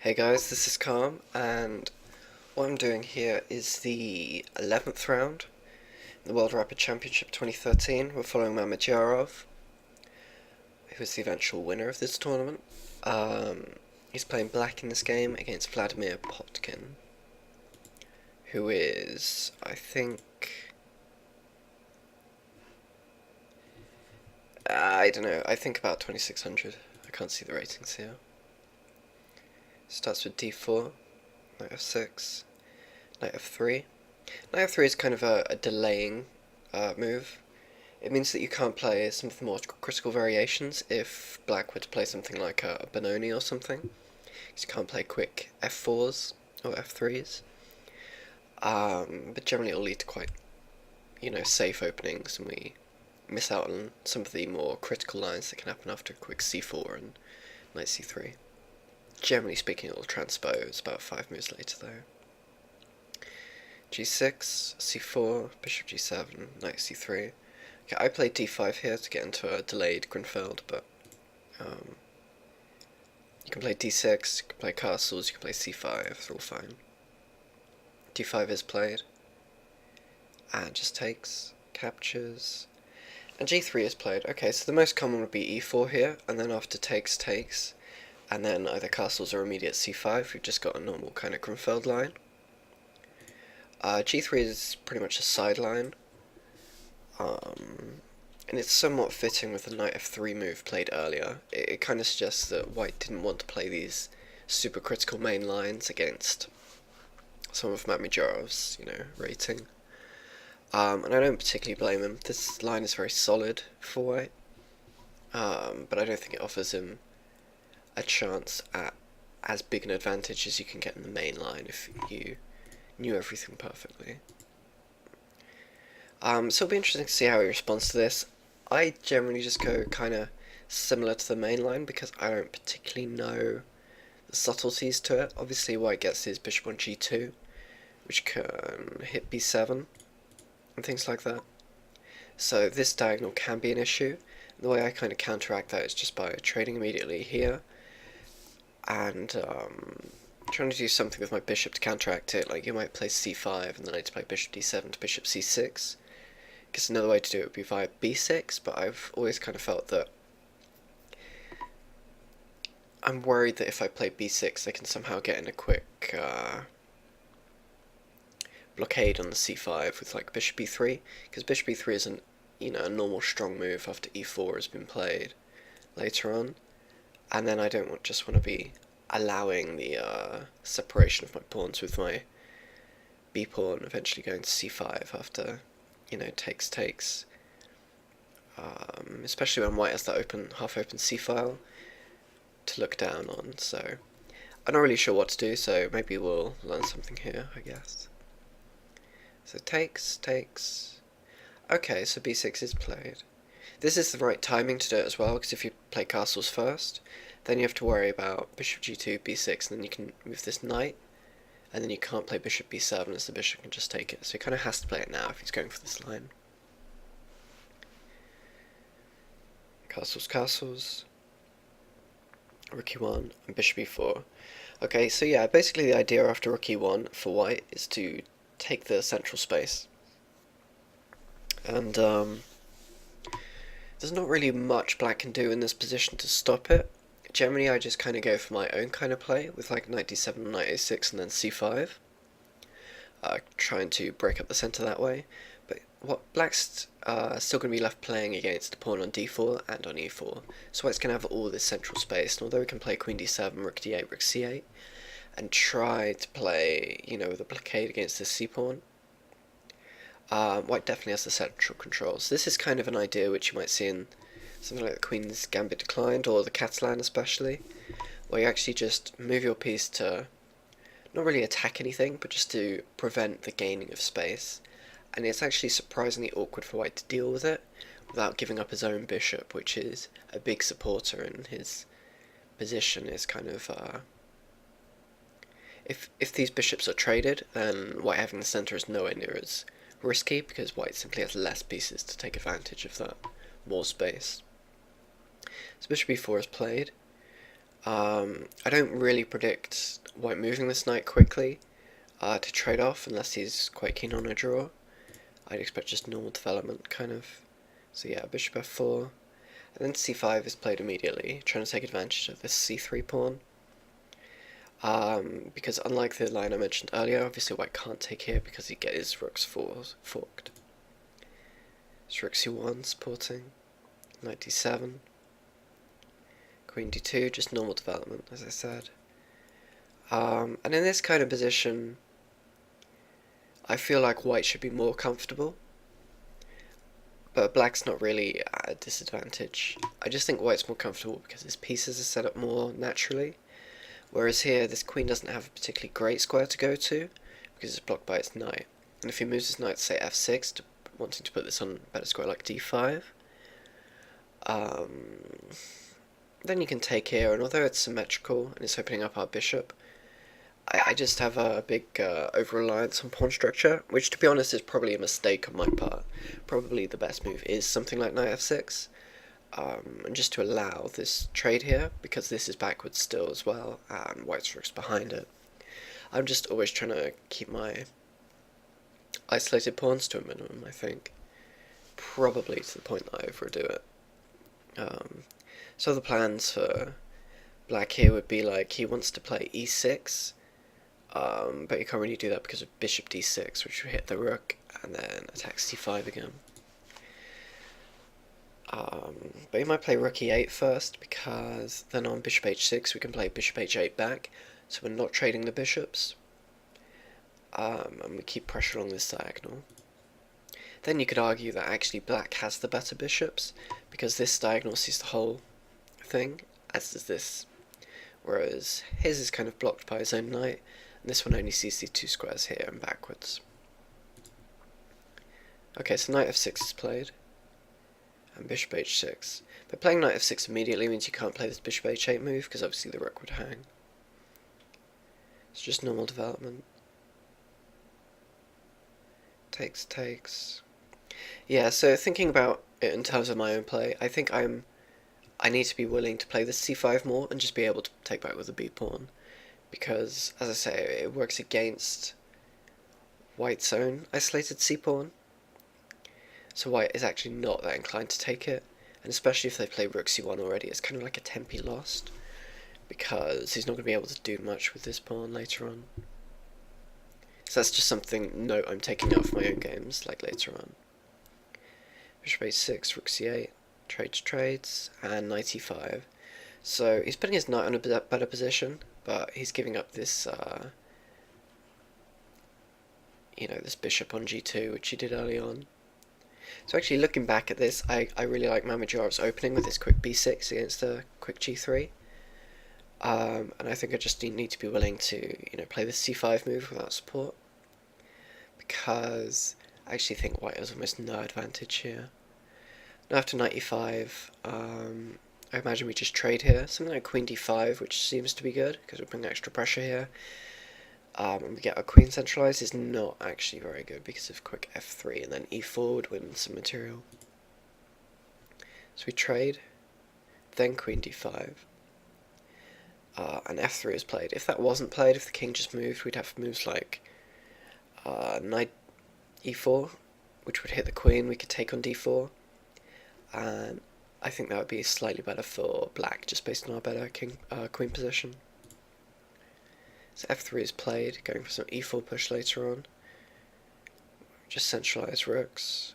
Hey guys, this is Calm, and what I'm doing here is the 11th round in the World Rapid Championship 2013. We're following Mamedyarov, who is the eventual winner of this tournament. He's playing black in this game against Vladimir Potkin, who is, I don't know, I think about 2600. I can't see the ratings here. Starts with d4, knight f6, knight f3. Knight f3 is kind of a delaying move. It means that you can't play some of the more critical variations if black were to play something like a Benoni or something. Because you can't play quick f4s or f3s. But generally it'll lead to quite, safe openings, and we miss out on some of the more critical lines that can happen after a quick c4 and knight c3. Generally speaking, it will transpose about 5 moves later though. g6, c4, bishop g7, knight c3. Okay, I played d5 here to get into a delayed Grunfeld, but you can play d6, you can play castles, you can play c5, it's all fine. d5 is played, and just takes, captures, and g3 is played. Okay, so the most common would be e4 here, and then after takes, and then either castles or immediate c5, we've just got a normal kind of Grunfeld line. g3 is pretty much a sideline, and it's somewhat fitting with the knight f3 move played earlier. It kind of suggests that white didn't want to play these super critical main lines against some of Mamedyarov's, rating. And I don't particularly blame him. This line is very solid for white, but I don't think it offers him a chance at as big an advantage as you can get in the main line if you knew everything perfectly. So it'll be interesting to see how he responds to this. I generally just go kind of similar to the main line because I don't particularly know the subtleties to it. Obviously white gets his bishop on g2, which can hit b7 and things like that. So this diagonal can be an issue. The way I kind of counteract that is just by trading immediately here and trying to do something with my bishop to counteract it. Like you might play c5 and then I'd play bishop d7 to bishop c6. Because another way to do it would be via b6, but I've always kind of felt that I'm worried that if I play b6 I can somehow get in a quick blockade on the c5 with like bishop e3, because bishop e3 isn't a normal strong move after e4 has been played later on, and then I don't just want to be allowing the separation of my pawns with my b pawn eventually going to c5 after takes, especially when white has that half open c file to look down on. So I'm not really sure what to do, so maybe we'll learn something here, I guess. So takes. Okay, so b6 is played. This is the right timing to do it as well, because if you play castles first, then you have to worry about bishop g2, b6, and then you can move this knight, and then you can't play bishop b7 as the bishop can just take it. So he kind of has to play it now if he's going for this line. Castles, rook e1, and bishop e4. Okay, so yeah, basically the idea after rook e1 for white is to take the central space. And there's not really much black can do in this position to stop it. Generally I just kind of go for my own kind of play with like knight d7, knight a6 and then c5, trying to break up the centre that way. But what black's still going to be left playing against a pawn on d4 and on e4, so white's going to have all this central space, and although we can play queen d7, rook d8, rook c8, and try to play, with a blockade against this c-pawn, white definitely has the central control. So this is kind of an idea which you might see in something like the Queen's Gambit Declined, or the Catalan especially, where you actually just move your piece to not really attack anything, but just to prevent the gaining of space. And it's actually surprisingly awkward for white to deal with it without giving up his own bishop, which is a big supporter in his position. Is kind of if these bishops are traded, then white having the centre is nowhere near as risky, because white simply has less pieces to take advantage of that more space. So bishop e4 is played. I don't really predict white moving this knight quickly to trade off unless he's quite keen on a draw. I'd expect just normal development, kind of. So yeah, bishop f4, and then c5 is played immediately, trying to take advantage of this c3 pawn. Because unlike the line I mentioned earlier, obviously white can't take here because he gets his rooks forked. So rook c1 supporting, knight d7, queen d2, just normal development, as I said. And in this kind of position, I feel like white should be more comfortable, but black's not really at a disadvantage. I just think white's more comfortable because his pieces are set up more naturally, whereas here this queen doesn't have a particularly great square to go to because it's blocked by its knight. And if he moves his knight to say f6, wanting to put this on a better square like d5, then you can take here, and although it's symmetrical and it's opening up our bishop, I just have a big over-reliance on pawn structure, which to be honest is probably a mistake on my part. Probably the best move is something like knight f6, and just to allow this trade here, because this is backwards still as well, and white's rook's behind it. I'm just always trying to keep my isolated pawns to a minimum, I think. Probably to the point that I overdo it. So the plans for black here would be like, he wants to play e6, but you can't really do that because of bishop d6, which would hit the rook, and then attack c5 again. But you might play rook e8 first, because then on bishop h6 we can play bishop h8 back, so we're not trading the bishops, and we keep pressure along this diagonal. Then you could argue that actually black has the better bishops, because this diagonal sees the whole thing, as does this, whereas his is kind of blocked by his own knight, and this one only sees these two squares here and backwards. Okay, so knight f6 is played, and bishop h6. But playing knight f6 immediately means you can't play this bishop h8 move, because obviously the rook would hang. It's just normal development. Takes. Yeah, so thinking about it in terms of my own play, I think I need to be willing to play this c5 more and just be able to take back with the b pawn, because, as I say, it works against white's own isolated c pawn, so white is actually not that inclined to take it, and especially if they play rook c1 already, it's kind of like a tempi lost, because he's not going to be able to do much with this pawn later on. So that's just something note I'm taking out of my own games, like later on. Bishop h6, rook c8, trades, and knight e5. So he's putting his knight on a better position, but he's giving up this, this bishop on g2, which he did early on. So actually, looking back at this, I really like Mamedyarov's opening with his quick b6 against the quick g3. And I think I just need to be willing to, play the c5 move without support, because I actually think white has almost no advantage here. Now after knight e5, I imagine we just trade here, something like queen d5, which seems to be good, because we bring extra pressure here. And we get our queen centralized, is not actually very good because of quick f3, and then e4 would win some material. So we trade, then queen d5, and f3 is played. If that wasn't played, if the king just moved, we'd have moves like knight e4, which would hit the queen. We could take on d4, and I think that would be slightly better for black, just based on our better queen position. So f3 is played, going for some e4 push later on. Just centralize rooks.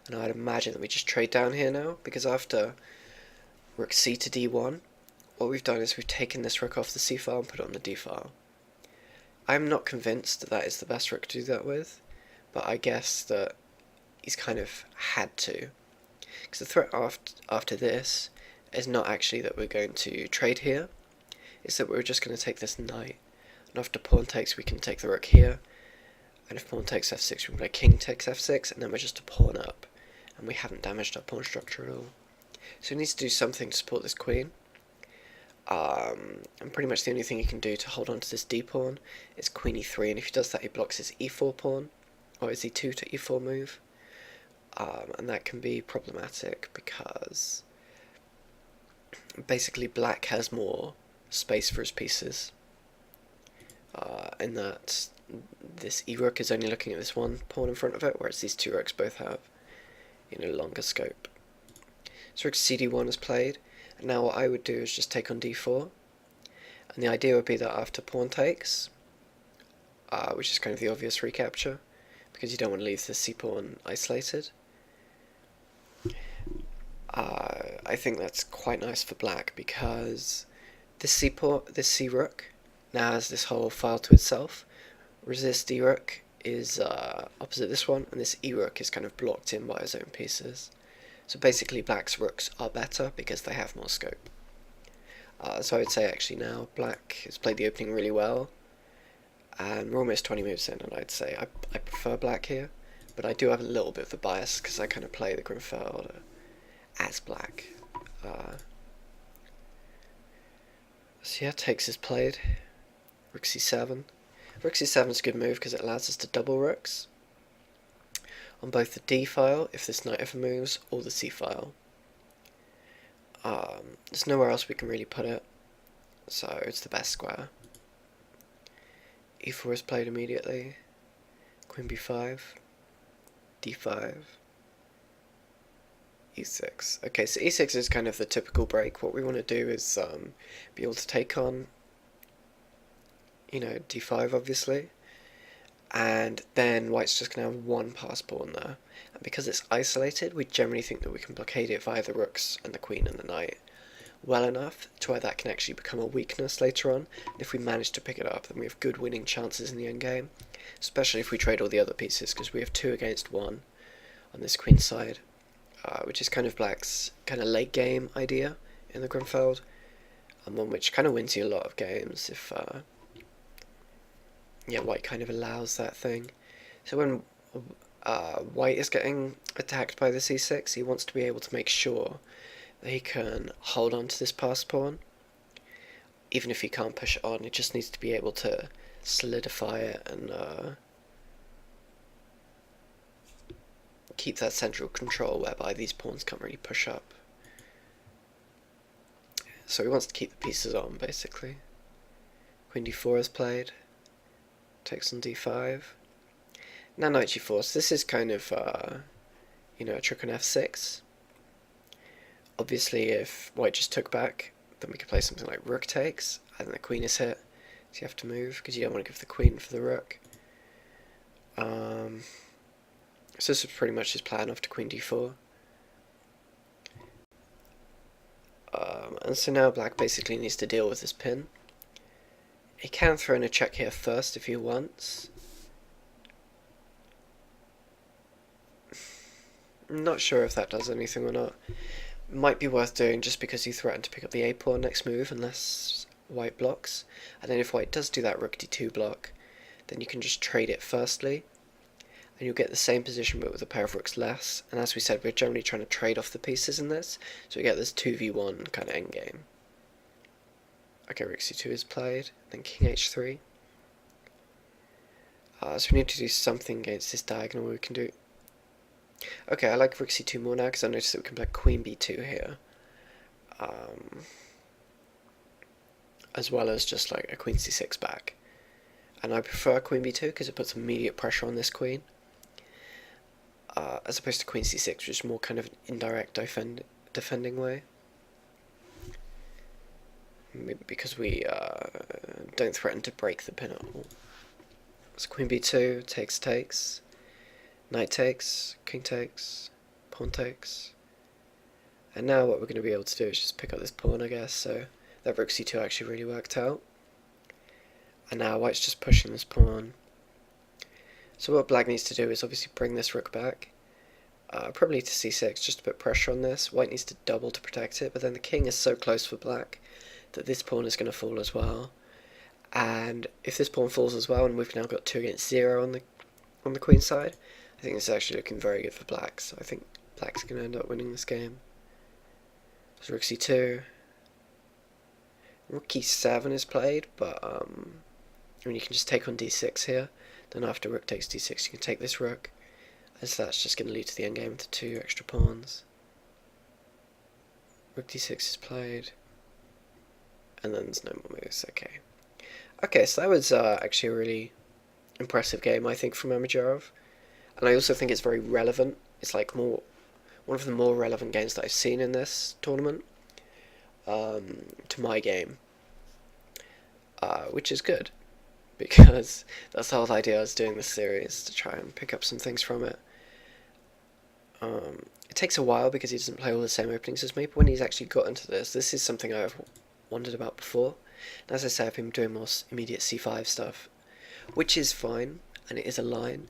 And I'd imagine that we just trade down here now, because after rook c to d1, what we've done is we've taken this rook off the c file and put it on the d file. I'm not convinced that that is the best rook to do that with, but I guess that he's kind of had to. Because the threat after this is not actually that we're going to trade here, it's that we're just going to take this knight, and after pawn takes we can take the rook here, and if pawn takes f6 we can play king takes f6, and then we're just a pawn up, and we haven't damaged our pawn structure at all. So he needs to do something to support this queen, and pretty much the only thing he can do to hold on to this d pawn is queen e3, and if he does that he blocks his e4 pawn, or his e2 to e4 move, and that can be problematic because basically black has more space for his pieces, in that this e-rook is only looking at this one pawn in front of it, whereas these two rooks both have, longer scope. So rook cd1 is played, and now what I would do is just take on d4, and the idea would be that after pawn takes, which is kind of the obvious recapture, because you don't want to leave the c-pawn isolated. I think that's quite nice for black, because this c-rook now has this whole file to itself, whereas this d-rook is opposite this one, and this e-rook is kind of blocked in by his own pieces. So basically black's rooks are better because they have more scope. So I would say actually now black has played the opening really well, and we're almost 20 moves in, and I'd say I prefer black here, but I do have a little bit of a bias because I kind of play the Grimfeld as black. So yeah, takes is played. Rook c7. Rook c7 is a good move because it allows us to double rooks on both the d file, if this knight ever moves, or the c file. There's nowhere else we can really put it, so it's the best square. e4 is played immediately. Queen b5, d5, e6. Okay, so e6 is kind of the typical break. What we want to do is be able to take on, d5 obviously, and then white's just going to have one pass pawn there. And because it's isolated, we generally think that we can blockade it via the rooks and the queen and the knight well enough to where that can actually become a weakness later on. And if we manage to pick it up, then we have good winning chances in the endgame, especially if we trade all the other pieces, because we have 2 against 1 on this queen side, which is kind of black's kind of late game idea in the Grimfeld, and one which kind of wins you a lot of games if white kind of allows that thing. So when white is getting attacked by the c6, he wants to be able to make sure that he can hold on to this passed pawn. Even if he can't push it on, he just needs to be able to solidify it and keep that central control whereby these pawns can't really push up. So he wants to keep the pieces on, basically. Queen d4 is played. Takes on d5. Now knight g4. So this is kind of, a trick on f6. Obviously, if white just took back, then we could play something like rook takes, and then the queen is hit, so you have to move, because you don't want to give the queen for the rook. So this is pretty much his plan after queen d4. And so now black basically needs to deal with this pin. He can throw in a check here first if he wants. I'm not sure if that does anything or not. Might be worth doing just because he threatened to pick up the a pawn next move unless white blocks. And then if white does do that rook d2 block, then you can just trade it firstly, and you'll get the same position but with a pair of rooks less. And as we said, we're generally trying to trade off the pieces in this, so we get this 2v1 kind of endgame. Okay, rook c2 is played, then king h3. So we need to do something against this diagonal we can do. Okay, I like rook c2 more now because I noticed that we can play queen b2 here. As well as just like a queen c6 back. And I prefer queen b2 because it puts immediate pressure on this queen. As opposed to queen c6, which is more kind of an indirect defending way. Because we don't threaten to break the pin at all. So queen b2, takes, knight takes, king takes, pawn takes. And now what we're going to be able to do is just pick up this pawn, I guess. So that rook c2 actually really worked out. And now white's just pushing this pawn. So what black needs to do is obviously bring this rook back. Probably to c6, just to put pressure on this. White needs to double to protect it, but then the king is so close for black that this pawn is going to fall as well. And if this pawn falls as well, and we've now got 2 against 0 on the queen side, I think this is actually looking very good for black. So I think black's going to end up winning this game. So rook c2. Rook e7 is played, but I mean, you can just take on d6 here. Then after rook takes d6, you can take this rook, as that's just going to lead to the endgame with the 2 extra pawns. Rook d6 is played. And then there's no more moves, okay. Okay, so that was actually a really impressive game, I think, from Mamedyarov. And I also think it's very relevant. It's like one of the more relevant games that I've seen in this tournament, to my game, which is good, because that's the whole idea I was doing this series, to try and pick up some things from it. It takes a while because he doesn't play all the same openings as me, but when he's actually got into this is something I've wondered about before. And as I say, I've been doing more immediate c5 stuff, which is fine, and it is a line,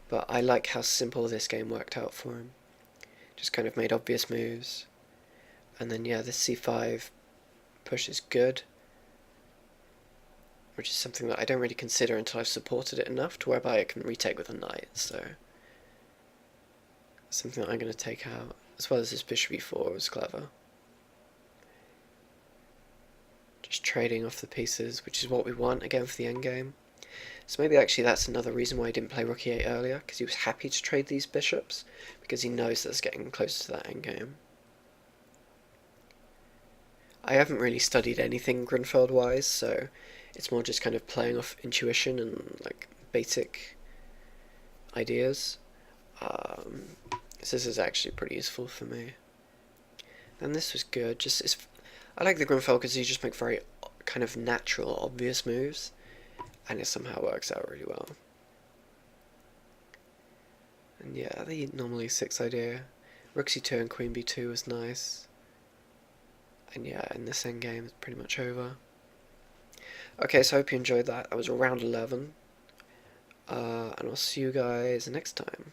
but I like how simple this game worked out for him. Just kind of made obvious moves, and then yeah, this c5 push is good, which is something that I don't really consider until I've supported it enough to whereby I can retake with a knight, so something that I'm going to take out, as well as this bishop e4 was clever. Just trading off the pieces, which is what we want, again, for the endgame. So maybe actually that's another reason why he didn't play rook e8 earlier, because he was happy to trade these bishops, because he knows that it's getting closer to that endgame. I haven't really studied anything Grunfeld-wise, so it's more just kind of playing off intuition and like basic ideas. So this is actually pretty useful for me. And this was good. I like the Grunfeld because he just make very kind of natural, obvious moves, and it somehow works out really well. And yeah, the normally 6 idea, rook c2 and queen b2 was nice. And yeah, in this endgame, it's pretty much over. Okay, so I hope you enjoyed that. That was round 11. And I'll see you guys next time.